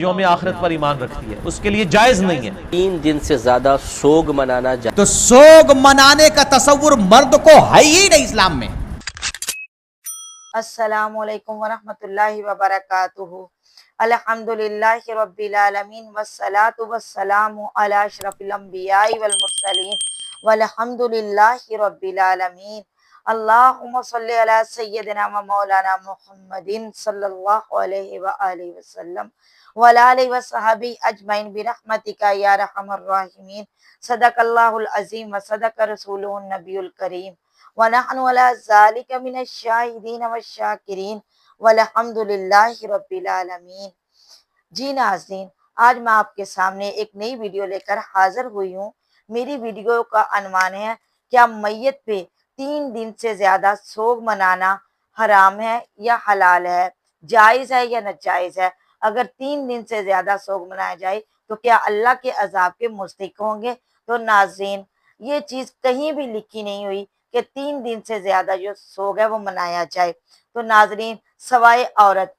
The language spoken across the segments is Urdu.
یوم آخرت پر ایمان رکھتی ہے اس کے لیے جائز نہیں ہے 3 دن سے زیادہ سوگ منانا تو سوگ منانے کا تصور مرد کو ہے ہی نہیں اسلام میں۔ السلام علیکم ورحمۃ اللہ وبرکاتہ۔ الحمدللہ رب العالمین والصلاة والسلام علی اشرف الانبیاء والمرسلین والحمدللہ رب العالمین۔ اللہم صلی علی سیدنا و مولانا محمد صلی اللہ علیہ وآلہ وسلم وعلی آلہ وصحبہ اجمعین برحمتک یا ارحم الراحمین۔ صدق اللہ العظیم و صدق رسولہ النبی الکریم ونحن علی ذالک من الشاہدین والشاکرین والحمدللہ رب العالمین۔ جی ناظرین، آج میں آپ کے سامنے ایک نئی ویڈیو لے کر حاضر ہوئی ہوں۔ میری ویڈیو کا عنوان ہے کیا میت پہ 3 دن سے زیادہ سوگ منانا حرام ہے یا حلال ہے، جائز ہے یا ناجائز ہے؟ اگر 3 دن سے زیادہ سوگ منایا جائے تو کیا اللہ کے عذاب کے مستحق ہوں گے؟ تو ناظرین، یہ چیز کہیں بھی لکھی نہیں ہوئی کہ 3 دن سے زیادہ جو سوگ ہے وہ منایا جائے۔ تو ناظرین، سوائے عورت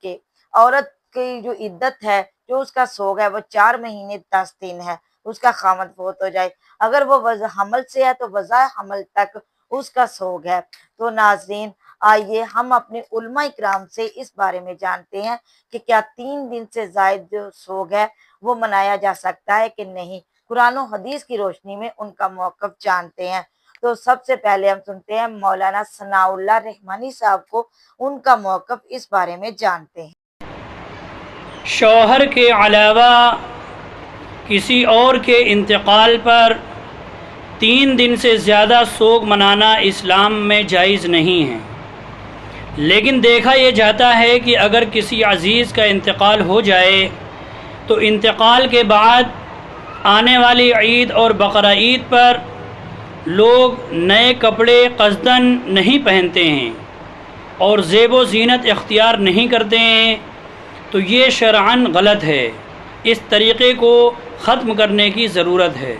کی جو عدت ہے، جو اس کا سوگ ہے وہ 4 مہینے 10 دن ہے، اس کا خاوند فوت ہو جائے۔ اگر وہ وضع حمل سے ہے تو وضع حمل تک اس کا سوگ ہے۔ تو ناظرین، آئیے ہم اپنے علماء اکرام سے اس بارے میں جانتے ہیں کہ کیا 3 دن سے زائد جو سوگ ہے وہ منایا جا سکتا ہے کہ نہیں۔ قرآن و حدیث کی روشنی میں ان کا موقف جانتے ہیں۔ تو سب سے پہلے ہم سنتے ہیں مولانا ثناء اللہ رحمانی صاحب کو، ان کا موقف اس بارے میں جانتے ہیں۔ شوہر کے علاوہ کسی اور کے انتقال پر 3 دن سے زیادہ سوگ منانا اسلام میں جائز نہیں ہے، لیکن دیکھا یہ جاتا ہے کہ اگر کسی عزیز کا انتقال ہو جائے تو انتقال کے بعد آنے والی عید اور بقرہ عید پر لوگ نئے کپڑے قصداً نہیں پہنتے ہیں اور زیب و زینت اختیار نہیں کرتے ہیں، تو یہ شرعاً غلط ہے۔ اس طریقے کو ختم کرنے کی ضرورت ہے۔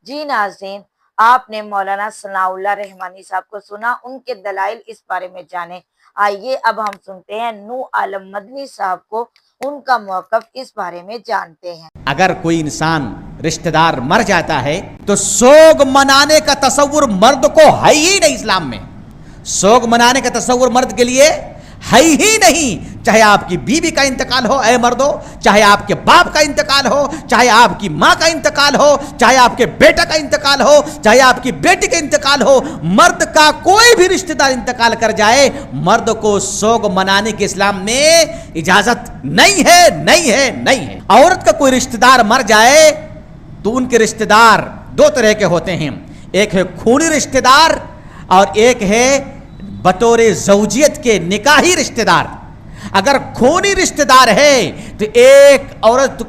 جی ناظرین، آپ نے مولانا ثناء اللہ رحمانی صاحب کو سنا، ان کے دلائل اس بارے میں جانے۔ آئیے اب ہم سنتے ہیں نور عالم مدنی صاحب کو، ان کا موقف اس بارے میں جانتے ہیں۔ اگر کوئی انسان رشتہ دار مر جاتا ہے تو سوگ منانے کا تصور مرد کو ہے ہی نہیں اسلام میں۔ سوگ منانے کا تصور مرد کے لیے ہے ہی نہیں، چاہے آپ کی بیوی کا انتقال ہو اے مردو، چاہے آپ کے باپ کا انتقال ہو، چاہے آپ کی ماں کا انتقال ہو، چاہے آپ کے بیٹا کا انتقال ہو، چاہے آپ کی بیٹی کا انتقال ہو، مرد کا کوئی بھی رشتہ دار انتقال کر جائے، مرد کو سوگ منانے کے اسلام میں اجازت نہیں ہے، نہیں ہے، نہیں ہے۔ عورت کا کوئی رشتہ دار مر جائے تو ان کے رشتہ دار 2 طرح کے ہوتے ہیں، ایک ہے خونی رشتہ دار اور ایک ہے بطور زوجیت کے نکاحی رشتہ دار۔ اگر خونی رشتہ دار ہے تو ایک عورت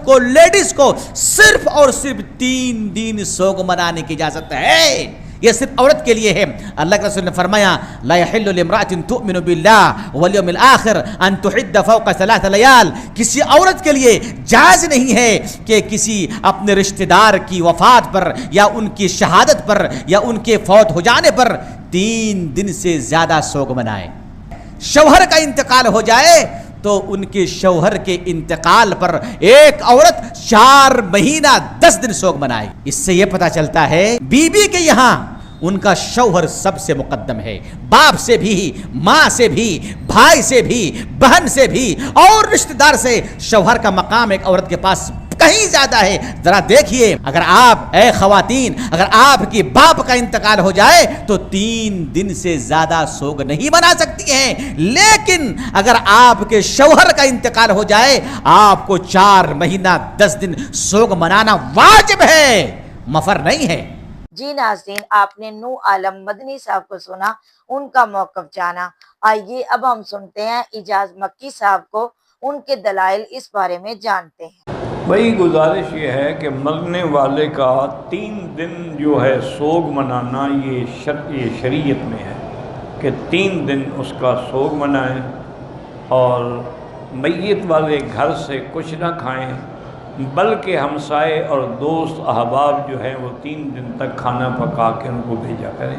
کو لیڈیز کو صرف اور صرف 3 دن سوگ منانے کی اجازت ہے۔ یہ صرف عورت کے لیے ہے۔ اللہ کے رسول نے فرمایا لا يحل لامرأة تؤمن بالله واليوم الآخر ان تحد فوق 3 لیال۔ کسی عورت کے لیے جائز نہیں ہے کہ کسی اپنے رشتہ دار کی وفات پر یا ان کی شہادت پر یا ان کے فوت ہو جانے پر 3 دن سے زیادہ سوگ منائے۔ شوہر کا انتقال ہو جائے تو ان کے شوہر کے انتقال پر ایک عورت 4 مہینہ 10 دن سوگ منائے۔ اس سے یہ پتہ چلتا ہے بیوی کے یہاں ان کا شوہر سب سے مقدم ہے، باپ سے بھی، ماں سے بھی، بھائی سے بھی، بہن سے بھی اور رشتہ دار سے شوہر کا مقام ایک عورت کے پاس کہیں زیادہ ہے۔ ذرا دیکھیے، اگر آپ اے خواتین، اگر آپ کی باپ کا انتقال ہو جائے تو 3 دن سے زیادہ سوگ نہیں منا سکتی ہیں، لیکن اگر آپ کے شوہر کا انتقال ہو جائے آپ کو 4 مہینہ 10 دن سوگ منانا واجب ہے، مفر نہیں ہے۔ جی ناظرین، آپ نے نور عالم مدنی صاحب کو سنا، ان کا موقف جانا۔ آئیے اب ہم سنتے ہیں اعجاز مکی صاحب کو، ان کے دلائل اس بارے میں جانتے ہیں۔ بھائی گزارش یہ ہے کہ مرنے والے کا 3 دن جو ہے سوگ منانا یہ شریعت میں ہے کہ 3 دن اس کا سوگ منائیں اور میت والے گھر سے کچھ نہ کھائیں، بلکہ ہمسائے اور دوست احباب جو ہیں وہ 3 دن تک کھانا پکا کے ان کو بھیجا کریں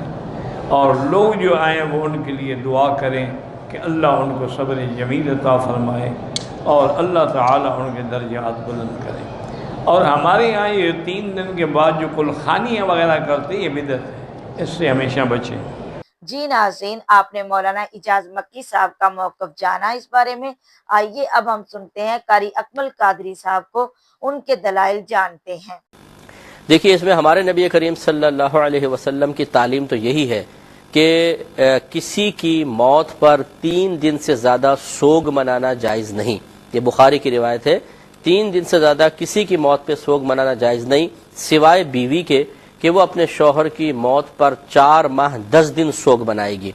اور لوگ جو آئیں وہ ان کے لیے دعا کریں کہ اللہ ان کو صبر جمیل عطا فرمائے۔ اور اللہ تعالیٰ ان کے درجات بلند کرے۔ اور ہمارے یہاں یہ 3 دن کے بعد جو کلخانیاں وغیرہ کرتے یہ بدعت ہے، اس سے ہمیشہ بچیں۔ جی ناظرین، آپ نے مولانا اعجاز مکی صاحب کا موقف جانا اس بارے میں۔ آئیے اب ہم سنتے ہیں قاری اکمل قادری صاحب کو، ان کے دلائل جانتے ہیں۔ دیکھیے، اس میں ہمارے نبی کریم صلی اللہ علیہ وسلم کی تعلیم تو یہی ہے کہ کسی کی موت پر 3 دن سے زیادہ سوگ منانا جائز نہیں۔ یہ بخاری کی روایت ہے، 3 دن سے زیادہ کسی کی موت پہ سوگ منانا جائز نہیں، سوائے بیوی کے کہ وہ اپنے شوہر کی موت پر 4 ماہ 10 دن سوگ منائے گی۔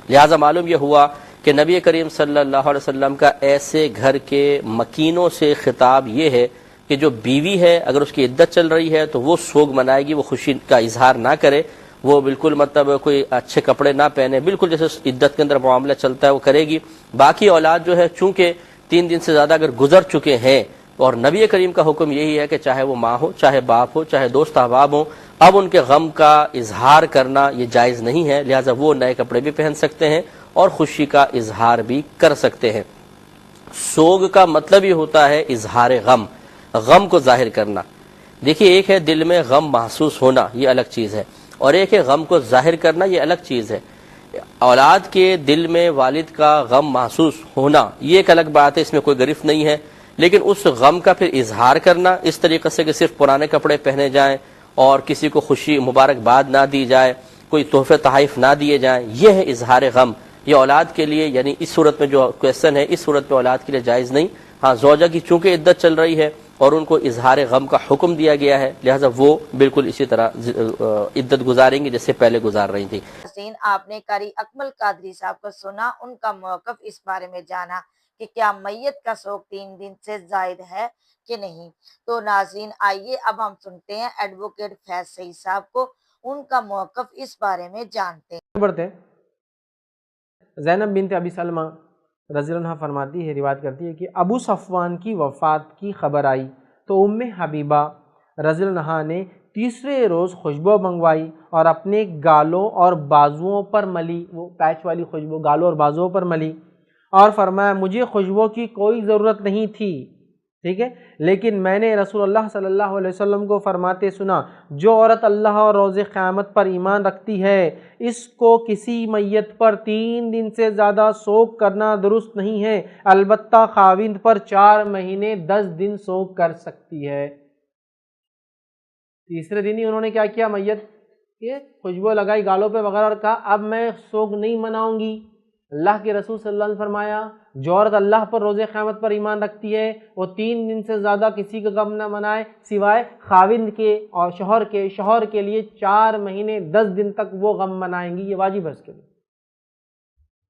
لہٰذا معلوم یہ ہوا کہ نبی کریم صلی اللہ علیہ وسلم کا ایسے گھر کے مکینوں سے خطاب یہ ہے کہ جو بیوی ہے اگر اس کی عدت چل رہی ہے تو وہ سوگ منائے گی، وہ خوشی کا اظہار نہ کرے، وہ بالکل مطلب کوئی اچھے کپڑے نہ پہنے، بالکل جیسے عدت کے اندر معاملہ چلتا ہے وہ کرے گی۔ باقی اولاد جو ہے چونکہ 3 دن سے زیادہ اگر گزر چکے ہیں، اور نبی کریم کا حکم یہی ہے کہ چاہے وہ ماں ہو، چاہے باپ ہو، چاہے دوست احباب ہوں، اب ان کے غم کا اظہار کرنا یہ جائز نہیں ہے، لہٰذا وہ نئے کپڑے بھی پہن سکتے ہیں اور خوشی کا اظہار بھی کر سکتے ہیں۔ سوگ کا مطلب یہ ہوتا ہے اظہار غم، غم کو ظاہر کرنا۔ دیکھیے، ایک ہے دل میں غم محسوس ہونا، یہ الگ چیز ہے، اور ایک ہے غم کو ظاہر کرنا، یہ الگ چیز ہے۔ اولاد کے دل میں والد کا غم محسوس ہونا یہ ایک الگ بات ہے، اس میں کوئی گرفت نہیں ہے، لیکن اس غم کا پھر اظہار کرنا اس طریقے سے کہ صرف پرانے کپڑے پہنے جائیں اور کسی کو خوشی مبارکباد نہ دی جائے، کوئی تحفے تحائف نہ دیے جائیں، یہ ہے اظہار غم۔ یہ اولاد کے لیے، یعنی اس صورت میں جو کویشچن ہے، اس صورت میں اولاد کے لیے جائز نہیں۔ ہاں، زوجہ کی چونکہ عدت چل رہی ہے اور ان کو اظہار غم کا حکم دیا گیا ہے، لہٰذا وہ بالکل اسی طرح عدت گزاریں گی جیسے پہلے گزار رہی تھی۔ آپ نے قاری اکمل قادری صاحب کو سنا، ان کا موقف اس بارے میں جانا کہ کیا میت کا سوگ 3 دن سے زائد ہے کہ نہیں۔ تو ناظرین، آئیے اب ہم سنتے ہیں ایڈوکیٹ فیض سعید صاحب کو، ان کا موقف اس بارے میں جانتے ہیں۔ بڑھتے ہیں۔ زینب بنت ابی سلمہ رضی اللہ عنہ فرماتی ہے، روایت کرتی ہے کہ ابو صفوان کی وفات کی خبر آئی تو ام حبیبہ رضی اللہ عنہ نے تیسرے روز خوشبو منگوائی اور اپنے گالوں اور بازوؤں پر ملی، وہ پیچ والی خوشبو گالوں اور بازوؤں پر ملی، اور فرمایا مجھے خوشبو کی کوئی ضرورت نہیں تھی، ٹھیک ہے، لیکن میں نے رسول اللہ صلی اللہ علیہ وسلم کو فرماتے سنا، جو عورت اللہ اور روز قیامت پر ایمان رکھتی ہے اس کو کسی میت پر 3 دن سے زیادہ سوگ کرنا درست نہیں ہے، البتہ خاوند پر 4 مہینے 10 دن سوگ کر سکتی ہے۔ تیسرے دن ہی انہوں نے کیا کیا، میت کے خوشبو لگائی گالوں پہ وغیرہ اور کہا اب میں سوگ نہیں مناؤں گی۔ اللہ کے رسول صلی اللہ علیہ وسلم نے فرمایا جو عورت اللہ پر روز قیامت پر ایمان رکھتی ہے وہ 3 دن سے زیادہ کسی کا غم نہ منائے سوائے خاوند کے اور شوہر کے لیے 4 مہینے 10 دن تک وہ غم منائیں گی، یہ واجب ہے اس کے لیے۔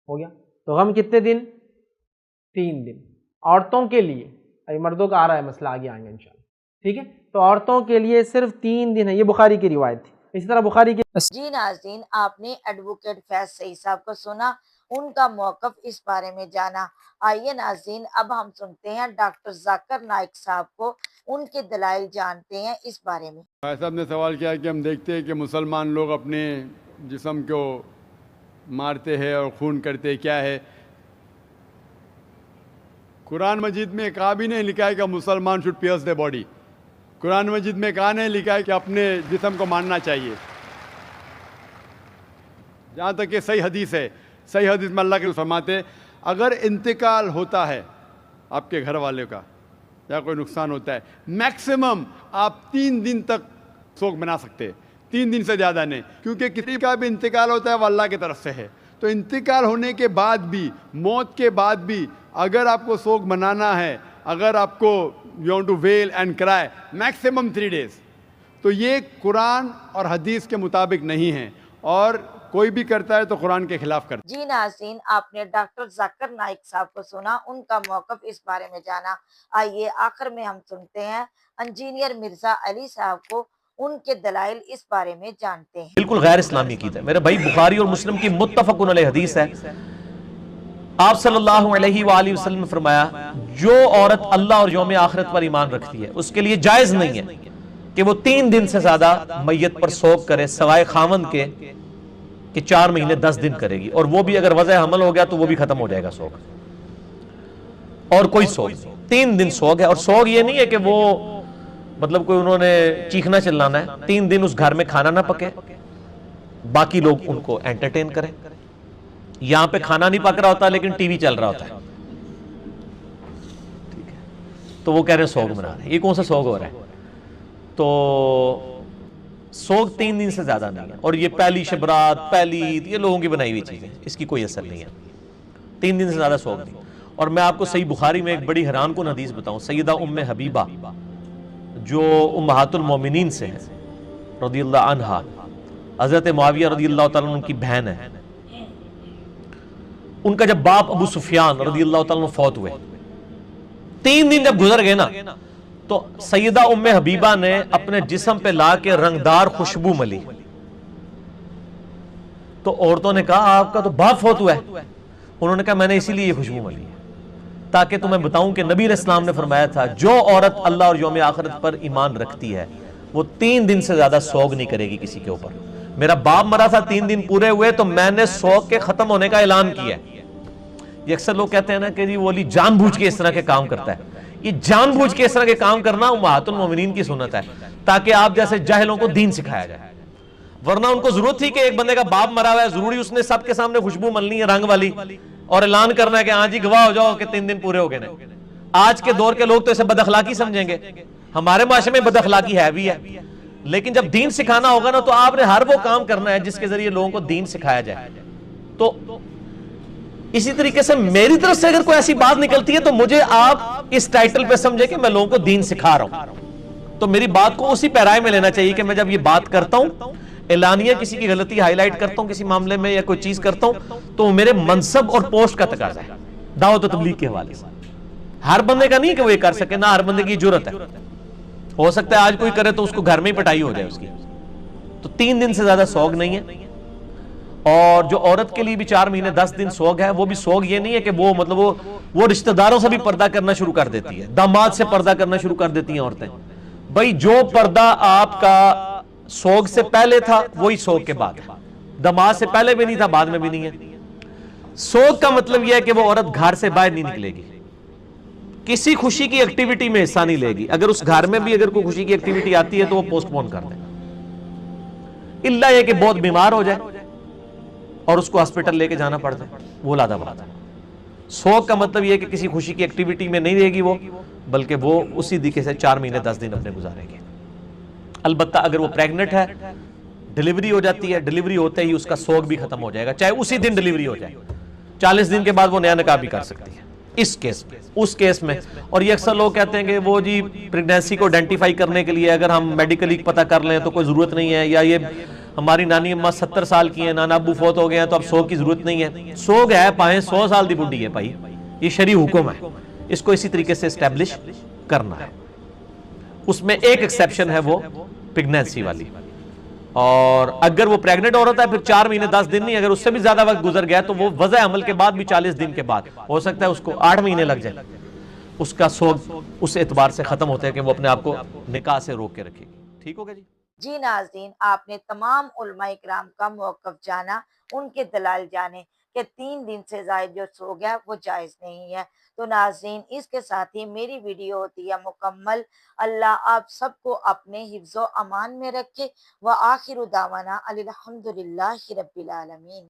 ہو گیا، تو غم کتنے دن؟ 3 دن۔ عورتوں کے لیے، ابھی مردوں کا آ رہا ہے مسئلہ، آگے آئیں گے انشاءاللہ، ٹھیک ہے، تو عورتوں کے لیے صرف 3 دن ہے، یہ بخاری کی روایت تھی۔ اسی طرح بخاری کی جی ناظرین، آپ نے ایڈوکیٹ فیض سعید صاحب کو سنا، ان کا موقف اس بارے میں جانا۔ آئیے ناظرین، اب ہم سنتے ہیں ڈاکٹر ذاکر نائک صاحب کو، ان کے دلائل جانتے ہیں اس بارے میں۔ بھائی صاحب نے سوال کیا کہ ہم دیکھتے ہیں کہ مسلمان لوگ اپنے جسم کو مارتے ہیں اور خون کرتے، کیا ہے؟ قرآن مجید میں کہا بھی نہیں لکھا ہے کہ مسلمان شوڈ پیئرس دی باڈی، قرآن مجید میں کہا نہیں لکھا ہے کہ اپنے جسم کو مارنا چاہیے۔ جہاں تک کہ صحیح حدیث ہے، صحیح حدیث میں اللہ کے رسول فرماتے ہیں اگر انتقال ہوتا ہے آپ کے گھر والے کا یا کوئی نقصان ہوتا ہے، میکسیمم آپ 3 دن تک سوگ منا سکتے ہیں، 3 دن سے زیادہ نہیں، کیونکہ کسی کا بھی انتقال ہوتا ہے وہ اللہ کی طرف سے ہے۔ تو انتقال ہونے کے بعد بھی، موت کے بعد بھی اگر آپ کو سوگ منانا ہے، اگر آپ کو you want to well and کرائے، میکسیمم 3 days، تو یہ قرآن اور حدیث کے مطابق نہیں ہے، اور کوئی بھی کرتا ہے تو قرآن کے خلاف کرتا ہے۔ جی ناظرین، آپ نے ڈاکٹر ذاکر نائک صاحب کو سنا، ان کا موقف اس بارے میں جانا۔ آئیے آخر میں ہم سنتے ہیں انجینئر مرزا علی صاحب کو، ان کے دلائل اس بارے میں جانتے ہیں۔ بالکل غیر اسلامی عقیدہ ہے میرے بھائی، بخاری اور مسلم کی متفق علیہ حدیث ہے۔ آپ صلی اللہ علیہ وآلہ وسلم نے فرمایا جو عورت اللہ اور یوم آخرت پر ایمان رکھتی ہے اس کے لیے جائز نہیں ہے کہ وہ 3 دن سے زیادہ میت پر سوگ کرے سوائے خاوند کے کہ 4 مہینے 10 دن کرے گی، اور وہ بھی اگر وضع حمل ہو گیا تو وہ بھی ختم ہو جائے گا سوگ، اور کوئی سوگ نہیں۔ 3 دن سوگ ہے. اور سوگ یہ نہیں ہے کہ وہ مطلب کوئی انہوں نے چیخنا چلانا ہے. 3 دن اس گھر میں کھانا نہ پکے, باقی لوگ ان کو انٹرٹین کریں. یہاں پہ کھانا نہیں پک رہا ہوتا لیکن ٹی وی چل رہا ہوتا ہے, تو وہ کہہ رہے ہیں سوگ منا رہے ہیں. یہ کون سا سوگ ہو رہا ہے؟ تو سوگ 3 دن سے زیادہ نہیں ہے. اور یہ پہلی شبرات, پہلی عید, یہ لوگوں کی بنائی ہوئی چیزیں, اس کی کوئی اثر نہیں ہے. 3 دن سے زیادہ سوگ نہیں. اور میں آپ کو صحیح بخاری میں ایک بڑی حیران کن حدیث بتاؤں. سیدہ ام حبیبہ جو امہات المومنین سے ہیں رضی اللہ عنہا, حضرت معاویہ رضی اللہ تعالیٰ عنہ کی بہن ہے. ان کا جب باپ ابو سفیان رضی اللہ تعالیٰ عنہ فوت ہوئے, 3 دن جب گزر گئے نا, تو سیدہ ام حبیبہ نے اپنے جسم پہ لا کے رنگدار خوشبو ملی. تو عورتوں نے کہا آپ کا تو باپ فوت ہوا ہے. انہوں نے کہا میں نے اسی لیے یہ خوشبو ملی ہے تاکہ تمہیں بتاؤں کہ نبی علیہ السلام نے فرمایا تھا جو عورت اللہ اور یوم آخرت پر ایمان رکھتی ہے وہ 3 دن سے زیادہ سوگ نہیں کرے گی کسی کے اوپر. میرا باپ مرا تھا, 3 دن پورے ہوئے تو میں نے سوگ کے ختم ہونے کا اعلان کیا ہے. یہ اکثر لوگ کہتے ہیں نا کہ جی وہ علی جان بوجھ کے اس طرح کے کام کرتا ہے. یہ جان بوجھ کے اس طرح کے کام کرنا امہات المومنین کی سنت ہے تاکہ آپ جیسے جاہلوں کو دین سکھایا جائے. ورنہ ان کو ضرورت تھی کہ ایک بندے کا باپ مرا ہوا ہے, ضروری اس نے سب کے سامنے خوشبو ملنی ہے رنگ والی اور اعلان کرنا ہے کہ ہاں جی گواہ ہو جاؤ کہ 3 دن پورے ہو گئے. آج کے دور کے لوگ تو اسے بد اخلاقی سمجھیں گے. ہمارے معاشرے میں بد اخلاقی ہے بھی ہے, لیکن جب دین سکھانا ہوگا نا تو آپ نے ہر وہ کام کرنا ہے جس کے ذریعے لوگوں کو دین سکھایا جائے. تو اسی طریقے سے میری طرف سے اگر کوئی ایسی بات نکلتی ہے تو مجھے آپ اس ٹائٹل پہ سمجھے کہ میں لوگوں کو دین سکھا رہا ہوں. تو میری بات کو اسی پیرائے میں لینا چاہیے کہ میں جب یہ بات کرتا ہوں, اعلانیہ کسی کی غلطی ہائی لائٹ کرتا ہوں کسی معاملے میں یا کوئی چیز کرتا ہوں, تو میرے منصب اور پوسٹ کا تقاضا ہے دعوت و تبلیغ کے حوالے سے. ہر بندے کا نہیں کہ وہ یہ کر سکے, نہ ہر بندے کی جرت ہے. ہو سکتا ہے آج کوئی کرے تو اس کو گھر میں ہی پٹائی ہو جائے اس کی. تو 3 دن سے زیادہ سوگ نہیں ہے. اور جو عورت کے لیے بھی 4 مہینے 10 دن سوگ ہے, وہ بھی سوگ یہ نہیں ہے کہ وہ مطلب وہ رشتہ داروں سے بھی پردہ کرنا شروع کر دیتی ہے, داماد سے پردہ کرنا شروع کر دیتی ہیں عورتیں. بھائی جو پردہ آپ کا سوگ سے پہلے تھا وہی سوگ کے بعد ہے. داماد سے پہلے بھی نہیں تھا, بعد میں بھی نہیں ہے. سوگ کا مطلب یہ ہے کہ وہ عورت گھر سے باہر نہیں نکلے گی, کسی خوشی کی ایکٹیویٹی میں حصہ نہیں لے گی. اگر اس گھر میں بھی اگر کوئی خوشی کی ایکٹیویٹی آتی ہے تو وہ پوسٹ پون کر دے, الا یہ کہ بہت بیمار ہو جائے اور اس کو ہاسپٹل لے کے جانا پڑ جائے, وہ لادہ بات ہے. سوگ کا مطلب یہ کہ کسی خوشی کی ایکٹیویٹی میں نہیں رہے گی وہ, بلکہ وہ اسی طریقے سے 4 مہینے 10 دن اپنے گزارے گی. البتہ اگر وہ پریگنٹ ہے, ڈیلیوری ہو جاتی ہے, ڈیلیوری ہوتے ہی اس کا سوگ بھی ختم ہو جائے گا, چاہے اسی دن ڈیلیوری ہو جائے. 40 دن کے بعد وہ نیا نکاح بھی کر سکتی ہے اس کیس میں, اس کیس میں. اور یہ اکثر لوگ کہتے ہیں کہ وہ جی پریگنینسی کو آئیڈینٹیفائی کرنے کے لیے اگر ہم میڈیکلی پتہ کر لیں تو کوئی ضرورت نہیں ہے, یا یہ ہماری نانی اماں 70 سال کی ہیں, نانا ابو فوت ہو گئے ہیں تو اب سوگ کی ضرورت نہیں ہے. سوگ ہے پائیں 100 سال دی بڈھی ہے بھائی, یہ شرعی حکم ہے, اس کو اسی طریقے سے اسٹیبلش کرنا ہے. اس میں ایک ایکسیپشن ہے وہ پریگنینسی والی, اور اگر وہ پریگننٹ عورت ہے پھر 4 مہینے 10 دن نہیں, اگر اس سے بھی زیادہ وقت گزر گیا تو وہ وضع عمل کے بعد بھی 40 دن کے بعد ہو سکتا ہے اس کو 8 مہینے لگ جائے, اس کا سوگ اس اعتبار سے ختم ہوتا ہے کہ وہ اپنے آپ کو نکاح سے روک کے رکھے گی. ٹھیک ہوگا جی. جی ناظرین, آپ نے تمام علماء کرام کا موقف جانا, ان کے دلائل جانے کہ 3 دن سے زائد جو سوگ ہے وہ جائز نہیں ہے. تو ناظرین, اس کے ساتھ ہی میری ویڈیو ہوتی ہے مکمل. اللہ آپ سب کو اپنے حفظ و امان میں رکھے. وآخر دعوانا الحمدللہ رب العالمین.